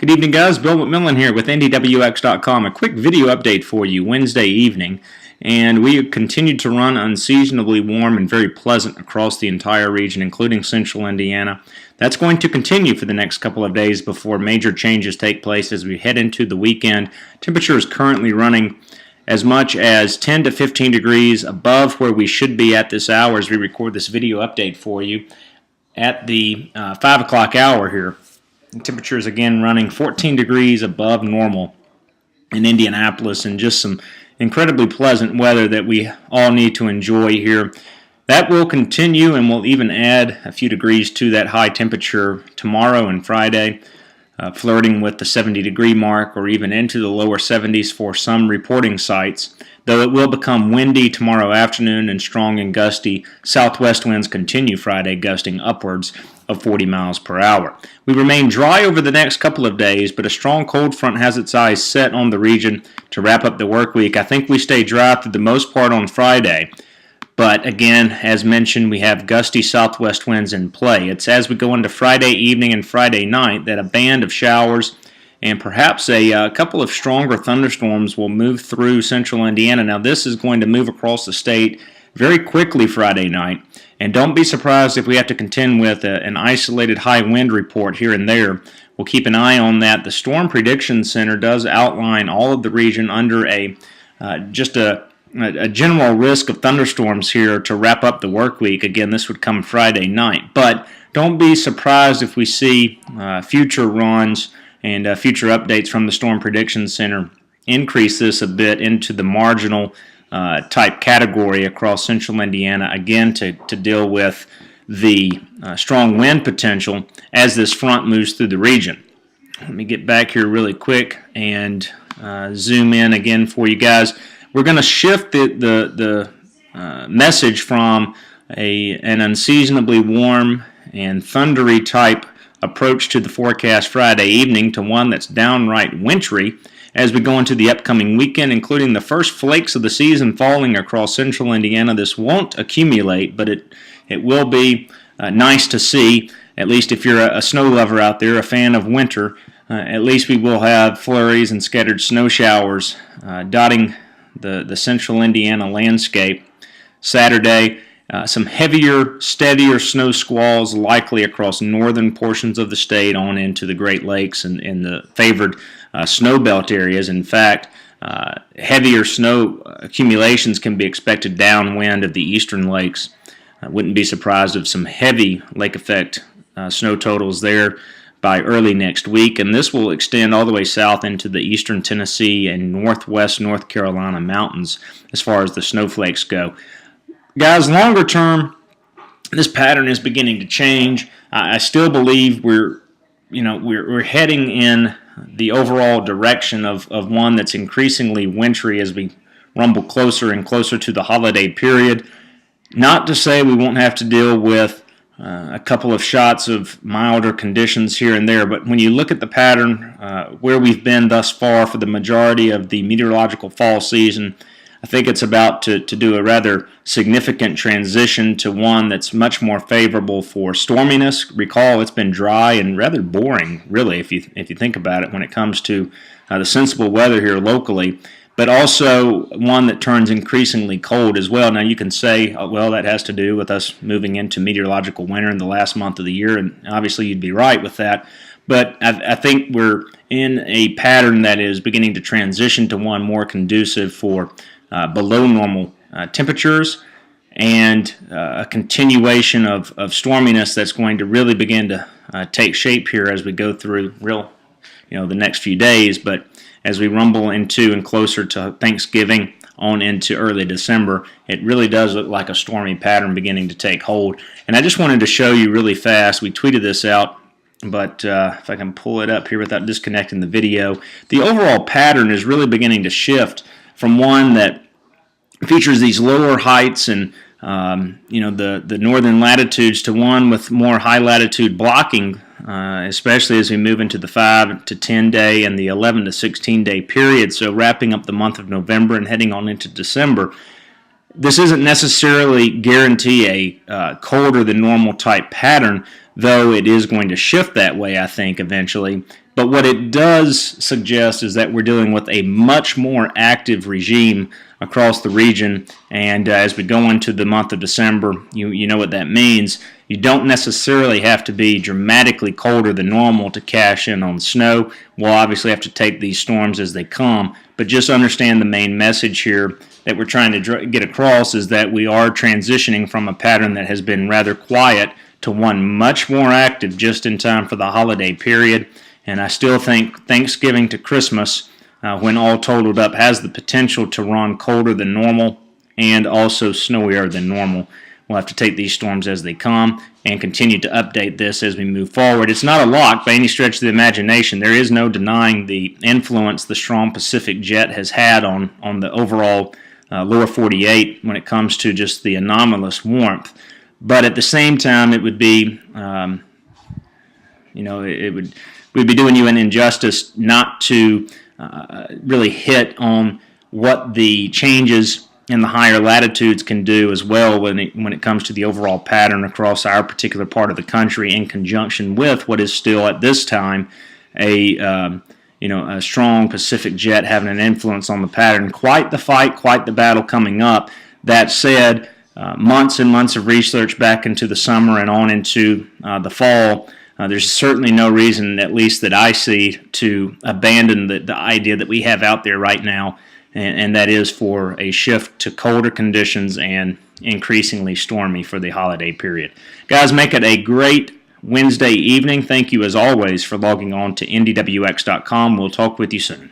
Good evening, guys. Bill McMillan here with NDWX.com. A quick video update for you Wednesday evening. And we continue to run unseasonably warm and very pleasant across the entire region, including central Indiana. That's going to continue for the next couple of days before major changes take place as we head into the weekend. Temperature is currently running as much as 10 to 15 degrees above where we should be at this hour as we record this video update for you at the 5 o'clock hour here. Temperature is again running 14 degrees above normal in Indianapolis, and just some incredibly pleasant weather that we all need to enjoy here. That will continue, and we'll even add a few degrees to that high temperature tomorrow and Friday, flirting with the 70-degree mark or even into the lower 70s for some reporting sites, though it will become windy tomorrow afternoon and strong and gusty southwest winds continue Friday, gusting upwards of 40 miles per hour. We remain dry over the next couple of days, but a strong cold front has its eyes set on the region to wrap up the work week. I think we stay dry for the most part on Friday, but again, as mentioned, we have gusty southwest winds in play. It's as we go into Friday evening and Friday night that a band of showers and perhaps a couple of stronger thunderstorms will move through central Indiana. Now, this is going to move across the state very quickly Friday night, and don't be surprised if we have to contend with an isolated high wind report here and there. We'll keep an eye on that. The Storm Prediction Center does outline all of the region under just a general risk of thunderstorms here to wrap up the work week. Again, this would come Friday night, but don't be surprised if we see future runs and future updates from the Storm Prediction Center increase this a bit into the marginal type category across central Indiana, again to deal with the strong wind potential as this front moves through the region. Let me get back here really quick and zoom in again for you guys. We're going to shift the message from an unseasonably warm and thundery type approach to the forecast Friday evening to one that's downright wintry as we go into the upcoming weekend, including the first flakes of the season falling across central Indiana. This won't accumulate, but it will be nice to see, at least if you're a snow lover out there, a fan of winter. At least we will have flurries and scattered snow showers dotting the central Indiana landscape Saturday. Some heavier, steadier snow squalls likely across northern portions of the state on into the Great Lakes and the favored snow belt areas. In fact, heavier snow accumulations can be expected downwind of the eastern lakes. I wouldn't be surprised if some heavy lake effect snow totals there by early next week, and this will extend all the way south into the eastern Tennessee and northwest North Carolina mountains as far as the snowflakes go. Guys, longer term, this pattern is beginning to change. I still believe we're heading in the overall direction of one that's increasingly wintry as we rumble closer and closer to the holiday period. Not to say we won't have to deal with a couple of shots of milder conditions here and there, but when you look at the pattern where we've been thus far for the majority of the meteorological fall season, I think it's about to do a rather significant transition to one that's much more favorable for storminess. Recall, it's been dry and rather boring, really, if you think about it when it comes to the sensible weather here locally, but also one that turns increasingly cold as well. Now, you can say, well, that has to do with us moving into meteorological winter in the last month of the year, and obviously you'd be right with that. But I think we're in a pattern that is beginning to transition to one more conducive for below normal temperatures and a continuation of storminess that's going to really begin to take shape here as we go through the next few days. But as we rumble into and closer to Thanksgiving on into early December, it really does look like a stormy pattern beginning to take hold. And I just wanted to show you really fast. We tweeted this out, but if I can pull it up here without disconnecting the video, the overall pattern is really beginning to shift from one that features these lower heights and the northern latitudes to one with more high latitude blocking, especially as we move into the 5 to 10 day and the 11 to 16 day period. So wrapping up the month of November and heading on into December. This isn't necessarily guarantee a colder than normal type pattern, though it is going to shift that way, I think, eventually. But what it does suggest is that we're dealing with a much more active regime across the region, and as we go into the month of December, you know what that means. You don't necessarily have to be dramatically colder than normal to cash in on snow. We'll obviously have to take these storms as they come, but just understand the main message here that we're trying to get across is that we are transitioning from a pattern that has been rather quiet to one much more active just in time for the holiday period. And I still think Thanksgiving to Christmas, when all totaled up, has the potential to run colder than normal and also snowier than normal. We'll have to take these storms as they come and continue to update this as we move forward. It's not a lock by any stretch of the imagination. There is no denying the influence the strong Pacific jet has had on the overall lower 48 when it comes to just the anomalous warmth. But at the same time, it would be, we'd be doing you an injustice not to really hit on what the changes in the higher latitudes can do as well when it comes to the overall pattern across our particular part of the country, in conjunction with what is still at this time a strong Pacific jet having an influence on the pattern. Quite the fight, quite the battle coming up. That said, months and months of research back into the summer and on into the fall. There's certainly no reason, at least that I see, to abandon the idea that we have out there right now, and that is for a shift to colder conditions and increasingly stormy for the holiday period. Guys, make it a great Wednesday evening. Thank you, as always, for logging on to NDWX.com. We'll talk with you soon.